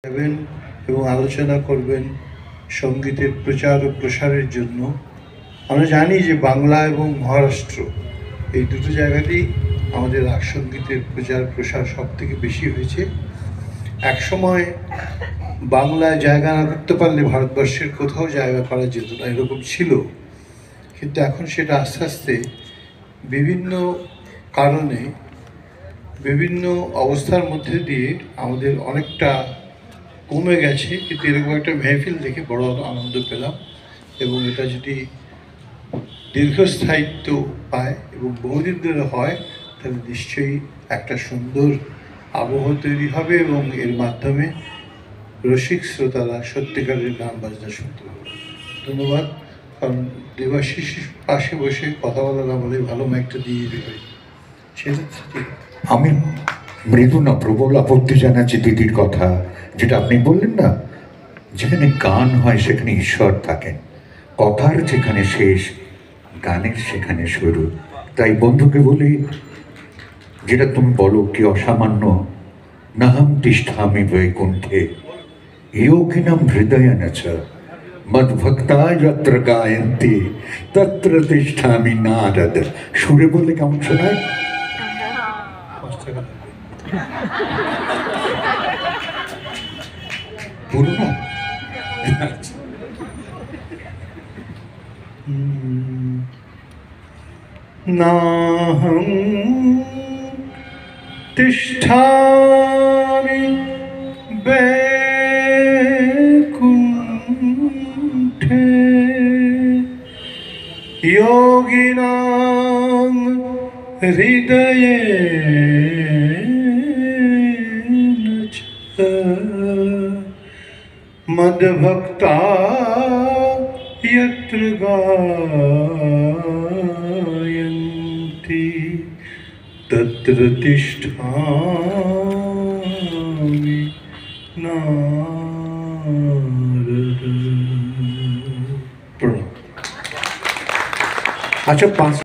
যাবেন এবং আলোচনা করবেন সঙ্গীতের প্রচার ও প্রসারের জন্য। আমরা জানি যে বাংলা এবং মহারাষ্ট্র এই দুটো জায়গাতেই আমাদের রাগ সঙ্গীতের প্রচার প্রসার সব থেকে বেশি হয়েছে। একসময় বাংলায় জায়গা না করতে পারলে ভারতবর্ষের কোথাও জায়গা করা যেত না, এরকম ছিল। কিন্তু এখন সেটা আস্তে আস্তে বিভিন্ন কারণে বিভিন্ন অবস্থার মধ্যে দিয়ে আমাদের অনেকটা কমে গেছে। কিন্তু এরকম একটা মেহফিল দেখে বড় আনন্দ পেলাম, এবং এটা যদি দীর্ঘস্থায়িত্ব পায় এবং বহুদিন ধরে হয় তাহলে নিশ্চয়ই একটা সুন্দর আবহ তৈরি হবে এবং এর মাধ্যমে রসিক শ্রোতারা সত্যিকারের গান বাজনা শুনতে পাবে। ধন্যবাদ। কারণ দেবাশিস পাশে বসে কথা বলা না বলে ভালো মাইকটা দিয়ে দেবে, সেটা ঠিক। আমি মৃদু না প্রবল আপত্তি জানাচ্ছি দিদির কথা, যেটা আপনি বললেন না, যেখানে গান হয় সেখানে ঈশ্বর থাকেন, কথার যেখানে শেষ গানের সেখানে শুরু। তাই বন্ধুকে বলি, যেটা তুমি বলো কি অসামান্য, নাহম তিষ্ঠামি বৈকুণ্ঠে योगिनम हृदयन च मद्भक्ता यत्र गायन्ति तत्र तिष्ठामि नारद। সুরে বললে কেমন শোনায়? পুরো না? নাহং তিষ্ঠামি বৈকুণ্ঠে যোগিনাং হৃদয়েন চ মদ্ভক্তা यत्र गायन्ति तत्र तिष्ठामि नारद। আচ্ছা, 5